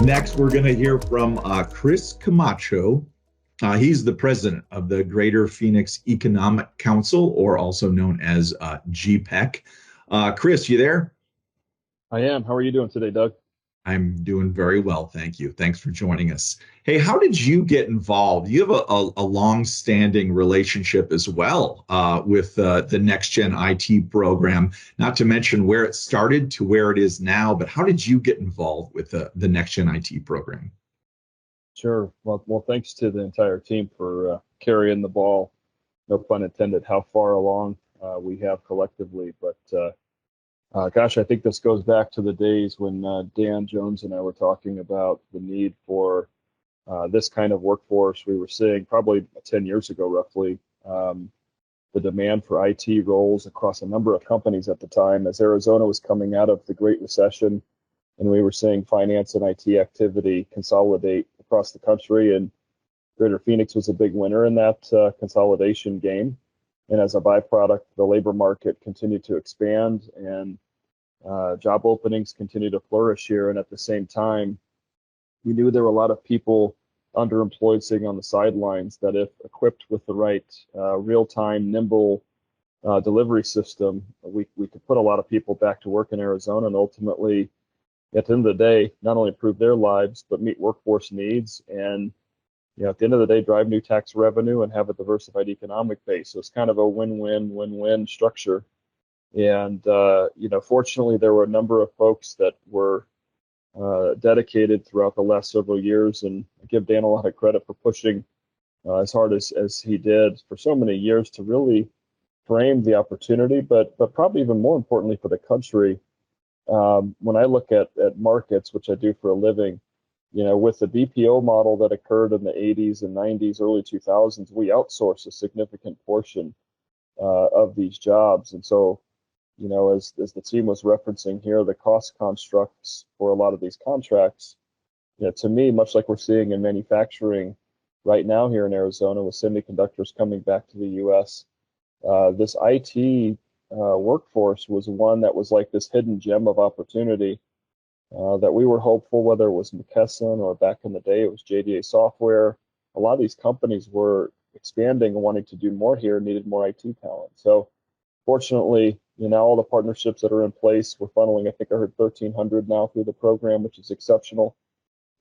Next, we're going to hear from Chris Camacho. He's the president of the Greater Phoenix Economic Council, or also known as GPEC. Chris, you there? I am. How are you doing today, Doug? I'm doing very well, thank you. Thanks for joining us. Hey, how did you get involved? You have a long-standing relationship as well with the Next Gen IT program, not to mention where it started to where it is now. But how did you get involved with the Next Gen IT program? Sure. Well, thanks to the entire team for carrying the ball. No pun intended. How far along we have collectively, but gosh, I think this goes back to the days when Dan Jones and I were talking about the need for this kind of workforce. We were seeing probably 10 years ago, roughly, the demand for IT roles across a number of companies at the time, as Arizona was coming out of the Great Recession, and we were seeing finance and IT activity consolidate across the country, and Greater Phoenix was a big winner in that consolidation game. And as a byproduct, the labor market continued to expand and job openings continue to flourish here. And at the same time, we knew there were a lot of people underemployed sitting on the sidelines that, if equipped with the right real-time, nimble delivery system, we could put a lot of people back to work in Arizona and ultimately, at the end of the day, not only improve their lives, but meet workforce needs and, at the end of the day, drive new tax revenue and have a diversified economic base. So it's kind of a win-win-win-win structure. And, fortunately, there were a number of folks that were dedicated throughout the last several years. And I give Dan a lot of credit for pushing as hard as he did for so many years to really frame the opportunity, but probably even more importantly for the country. When I look at markets, which I do for a living, with the BPO model that occurred in the 80s and 90s, early 2000s, we outsourced a significant portion of these jobs. And so, as the team was referencing here, the cost constructs for a lot of these contracts, to me, much like we're seeing in manufacturing right now here in Arizona with semiconductors coming back to the U.S., this IT workforce was one that was like this hidden gem of opportunity that we were hopeful, whether it was McKesson or back in the day, it was JDA Software. A lot of these companies were expanding and wanting to do more here, needed more IT talent. So fortunately, all the partnerships that are in place, we're funneling, I think I heard 1,300 now through the program, which is exceptional.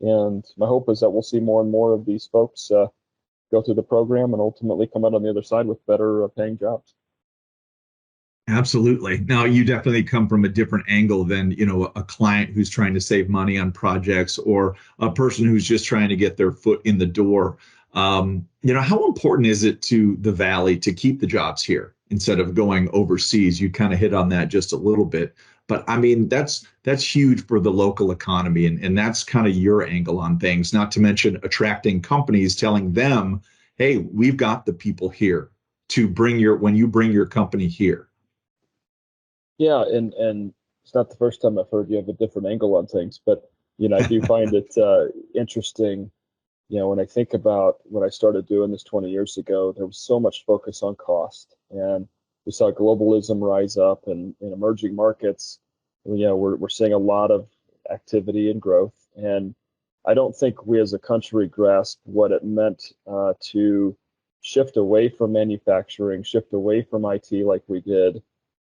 And my hope is that we'll see more and more of these folks go through the program and ultimately come out on the other side with better paying jobs. Absolutely. Now, you definitely come from a different angle than, a client who's trying to save money on projects or a person who's just trying to get their foot in the door. How important is it to the Valley to keep the jobs here instead of going overseas? You kind of hit on that just a little bit, but I mean, that's huge for the local economy. And that's kind of your angle on things, not to mention attracting companies, telling them, hey, we've got the people here to when you bring your company here. Yeah, and it's not the first time I've heard you have a different angle on things, but I do find it interesting. When I think about when I started doing this 20 years ago, there was so much focus on cost, and we saw globalism rise up, and in emerging markets, we're seeing a lot of activity and growth, and I don't think we as a country grasped what it meant to shift away from manufacturing, shift away from IT like we did,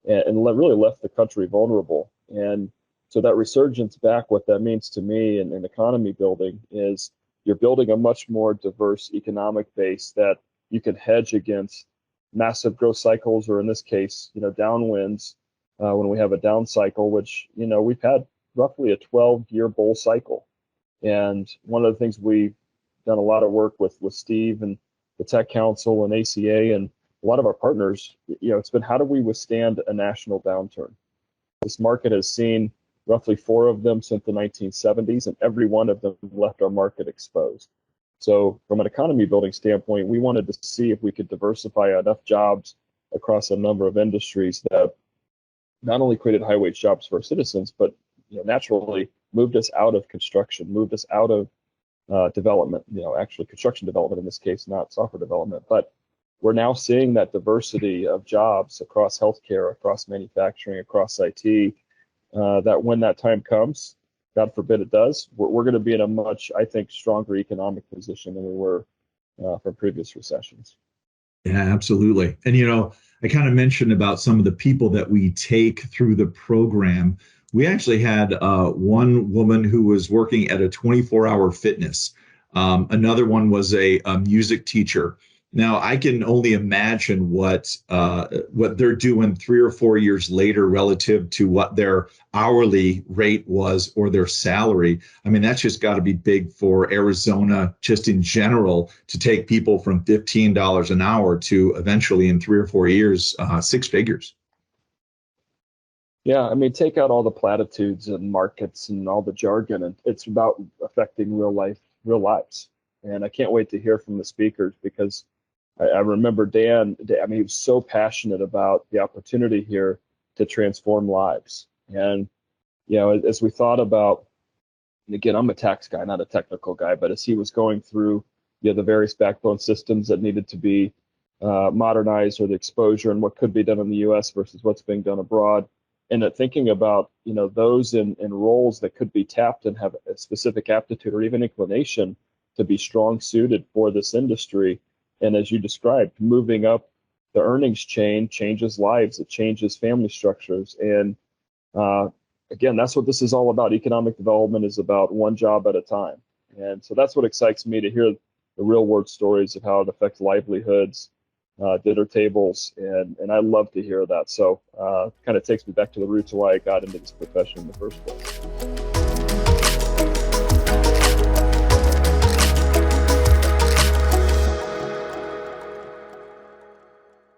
and really left the country vulnerable. And so that resurgence back, what that means to me in economy building is you're building a much more diverse economic base that you can hedge against massive growth cycles, or in this case, downwinds when we have a down cycle, which, we've had roughly a 12-year bull cycle. And one of the things we've done a lot of work with Steve and the Tech Council and ACA and a lot of our partners, it's been how do we withstand a national downturn? This market has seen roughly 4 of them since the 1970s, and every one of them left our market exposed. So from an economy building standpoint, we wanted to see if we could diversify enough jobs across a number of industries that not only created high wage jobs for our citizens, but naturally moved us out of construction, moved us out of development, actually construction development in this case, not software development. But we're now seeing that diversity of jobs across healthcare, across manufacturing, across IT, that when that time comes, God forbid it does, we're going to be in a much, I think, stronger economic position than we were from previous recessions. Yeah, absolutely. And, I kind of mentioned about some of the people that we take through the program. We actually had one woman who was working at a 24-hour fitness. Another one was a music teacher. Now, I can only imagine what they're doing 3 or 4 years later relative to what their hourly rate was or their salary. I mean, that's just got to be big for Arizona, just in general, to take people from $15 an hour to eventually in 3 or 4 years, six figures. Yeah, I mean, take out all the platitudes and markets and all the jargon, and it's about affecting real lives. And I can't wait to hear from the speakers because I remember Dan, I mean, he was so passionate about the opportunity here to transform lives. And, as we thought about, and again, I'm a tax guy, not a technical guy, but as he was going through, the various backbone systems that needed to be modernized, or the exposure and what could be done in the U.S. versus what's being done abroad, and thinking about, those in roles that could be tapped and have a specific aptitude or even inclination to be strong suited for this industry. And as you described, moving up the earnings chain changes lives, it changes family structures. And again, that's what this is all about. Economic development is about one job at a time. And so that's what excites me, to hear the real world stories of how it affects livelihoods, dinner tables, and I love to hear that. So kind of takes me back to the roots of why I got into this profession in the first place.